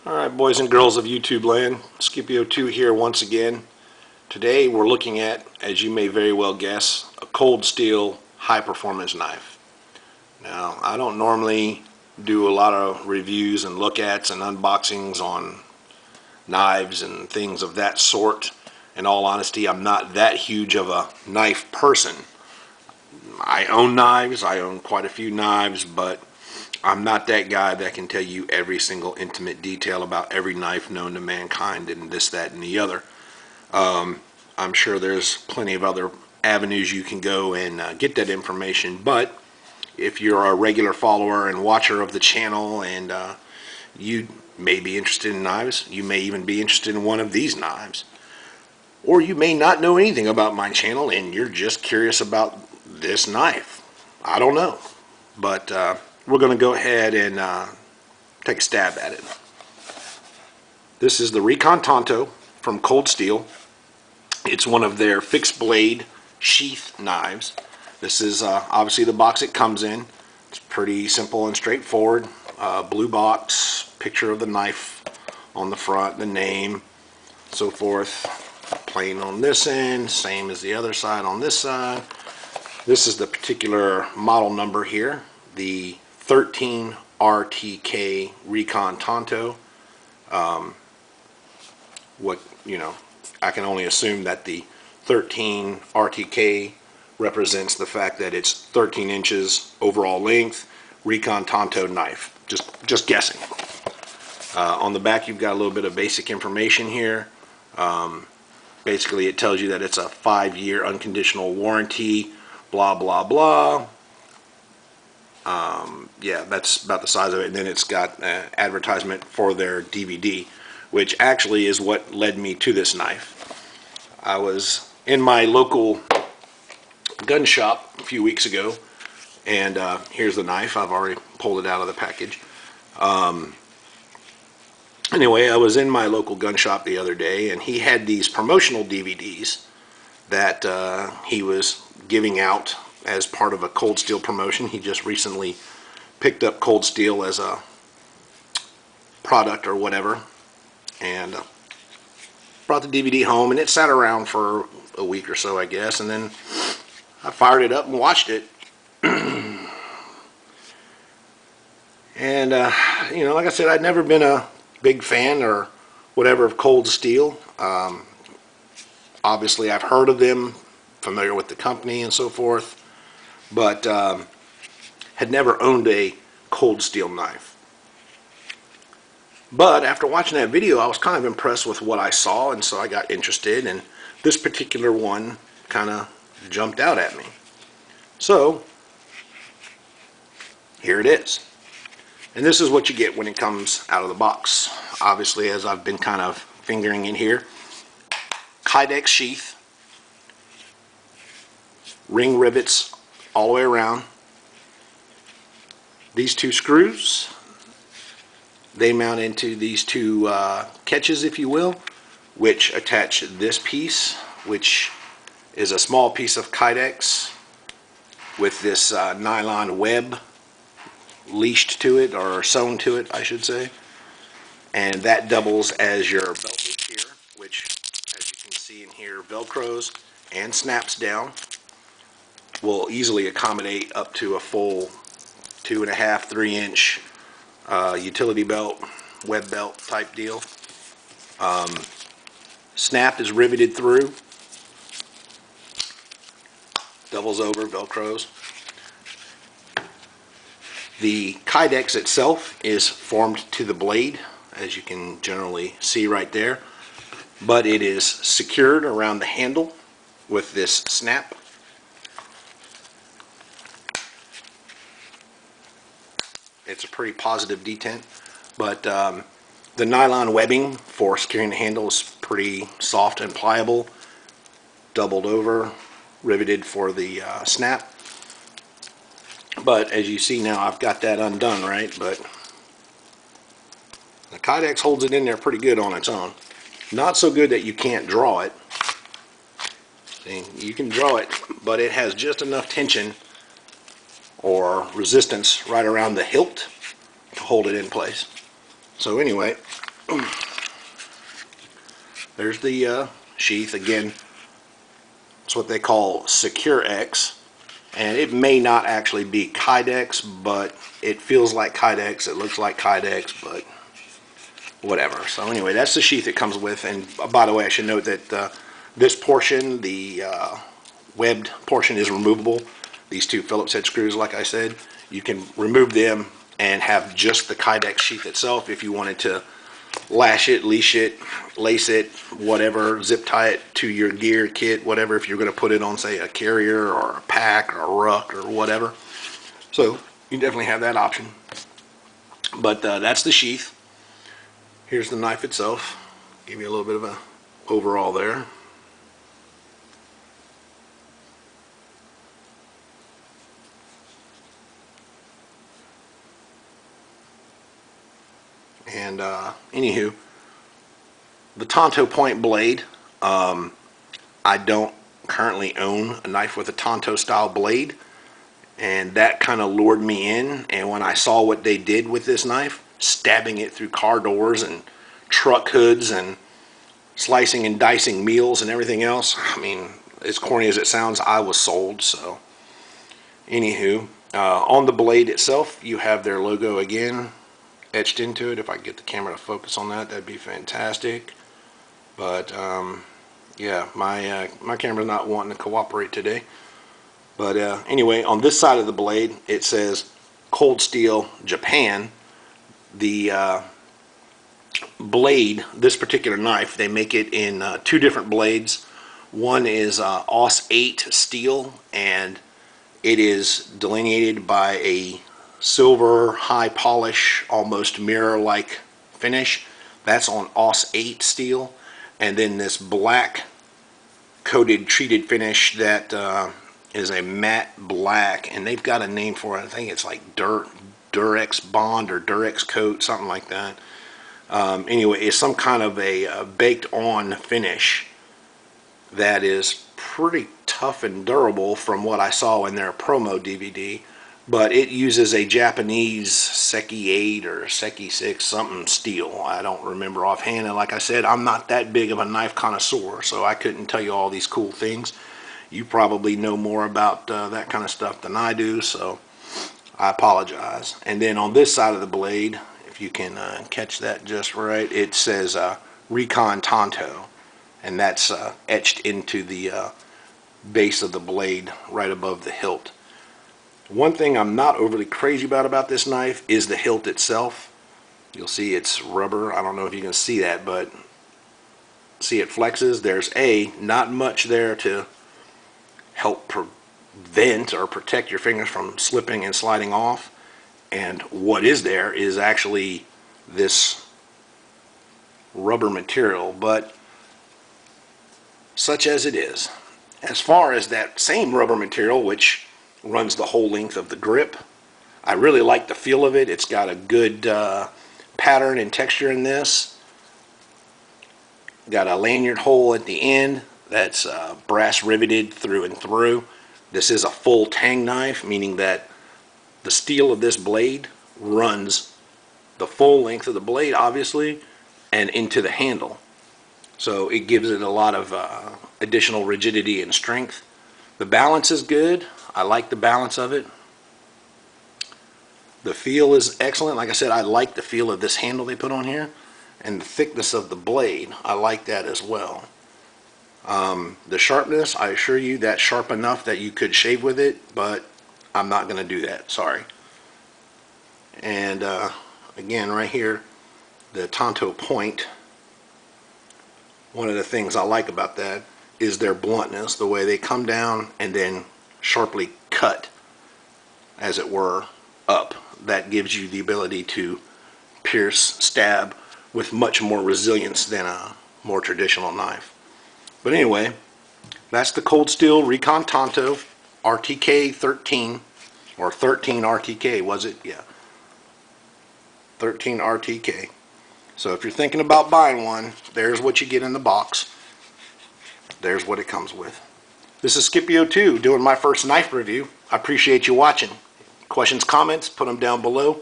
Alright, boys and girls of YouTube land, Scipio2 here once again. Today we're looking at, as you may very well guess, a Cold Steel high performance knife. Now, I don't normally do a lot of reviews and look-ats and unboxings on knives and things of that sort. In all honesty, I'm not that huge of a knife person. I own knives, I own quite a few knives, but I'm not that guy that can tell you every single intimate detail about every knife known to mankind and this, that, and the other. I'm sure there's plenty of other avenues you can go and get that information, but if you're a regular follower and watcher of the channel and you may be interested in knives, you may even be interested in one of these knives, or you may not know anything about my channel and you're just curious about this knife. I don't know, but we're going to go ahead and take a stab at it. This is the Recon Tanto from Cold Steel. It's one of their fixed blade sheath knives. This is obviously the box it comes in. It's pretty simple and straightforward. Blue box, picture of the knife on the front, the name, so forth. Plain on this end, same as the other side on this side. This is the particular model number here, the 13 RTK Recon Tanto. I can only assume that the 13 RTK represents the fact that it's 13 inches overall length Recon Tanto knife. Just guessing. On the back you've got a little bit of basic information here. Basically it tells you that it's a 5-year unconditional warranty, blah blah blah. Yeah, that's about the size of it. And then it's got an advertisement for their DVD, which actually is what led me to this knife. I was in my local gun shop a few weeks ago, and here's the knife. I've already pulled it out of the package. Anyway, I was in my local gun shop the other day, and he had these promotional DVDs that he was giving out as part of a Cold Steel promotion. He just recently picked up Cold Steel as a product or whatever, and brought the DVD home, and it sat around for a week or so, I guess, and then I fired it up and watched it. And like I said, I'd never been a big fan or whatever of Cold Steel. Obviously I've heard of them, familiar with the company and so forth, but had never owned a Cold Steel knife. But after watching that video, I was kind of impressed with what I saw, and so I got interested, and this particular one kind of jumped out at me. So here it is. And this is what you get when it comes out of the box. Obviously, as I've been kind of fingering in here, Kydex sheath, ring rivets all the way around. These two screws, they mount into these two catches, if you will, which attach this piece, which is a small piece of Kydex with this nylon web leashed to it, or sewn to it, I should say. And that doubles as your belt loop here, which, as you can see in here, velcros and snaps down. Will easily accommodate up to a full 2.5, 3 inch utility belt, web belt type deal. Snap is riveted through, doubles over, velcros. The Kydex itself is formed to the blade, as you can generally see right there, but it is secured around the handle with this snap. It's a pretty positive detent, but the nylon webbing for securing the handle is pretty soft and pliable, doubled over, riveted for the snap. But as you see now, I've got that undone, right? But the Kydex holds it in there pretty good on its own. Not so good that you can't draw it. See, you can draw it, but it has just enough tension or resistance right around the hilt to hold it in place. So anyway, There's the sheath. Again, it's what they call Secure X, and it may not actually be Kydex, but it feels like Kydex, it looks like Kydex, but whatever. So anyway, that's the sheath it comes with. And by the way, I should note that this portion, the webbed portion, is removable. These two Phillips head screws, like I said, you can remove them and have just the Kydex sheath itself if you wanted to lash it, leash it, lace it, whatever, zip tie it to your gear kit, whatever, if you're going to put it on, say, a carrier or a pack or a ruck or whatever. So you definitely have that option. But that's the sheath. Here's the knife itself. Give you a little bit of a overall there. And anywho, the Tanto point blade, I don't currently own a knife with a Tanto style blade, and that kind of lured me in. And when I saw what they did with this knife, stabbing it through car doors and truck hoods and slicing and dicing meals and everything else, I mean, as corny as it sounds, I was sold. So anywho, on the blade itself, you have their logo again etched into it. If I could get the camera to focus on that, that'd be fantastic. But yeah, my camera's not wanting to cooperate today. But anyway, on this side of the blade, it says Cold Steel Japan. The blade, this particular knife, they make it in two different blades. One is AUS 8 steel, and it is delineated by a silver high polish, almost mirror-like finish. That's on AUS 8 steel. And then this black coated treated finish that is a matte black, and they've got a name for it. I think it's like Durex Bond or Durex Coat, something like that. Anyway, it's some kind of a baked on finish that is pretty tough and durable from what I saw in their promo DVD. But it uses a Japanese Seki 8 or Seki 6 something steel. I don't remember offhand. And like I said, I'm not that big of a knife connoisseur, so I couldn't tell you all these cool things. You probably know more about that kind of stuff than I do, so I apologize. And then on this side of the blade, if you can catch that just right, it says Recon Tanto, and that's etched into the base of the blade right above the hilt. One thing I'm not overly crazy about this knife is the hilt itself. You'll see it's rubber. I don't know if you can see that, but see it flexes. There's not much there to help prevent or protect your fingers from slipping and sliding off. And what is there is actually this rubber material, but such as it is. As far as that same rubber material, which runs the whole length of the grip, I really like the feel of it. It's got a good pattern and texture in this. Got a lanyard hole at the end that's brass riveted through and through. This is a full tang knife, meaning that the steel of this blade runs the full length of the blade, obviously, and into the handle. So it gives it a lot of additional rigidity and strength. The balance is good. I like the balance of it. The feel is excellent. Like I said, I like the feel of this handle they put on here. And the thickness of the blade, I like that as well. The sharpness, I assure you, that's sharp enough that you could shave with it, but I'm not going to do that. Sorry. And again, right here, the Tanto point. One of the things I like about that is their bluntness, the way they come down and then sharply cut, as it were, up. That gives you the ability to pierce, stab with much more resilience than a more traditional knife. But anyway, that's the Cold Steel Recon Tanto RTK 13, or 13 RTK, was it? Yeah, 13 RTK. So if you're thinking about buying one, there's what you get in the box. There's what it comes with. This is Scipio2 doing my first knife review. I appreciate you watching. Questions, comments, put them down below.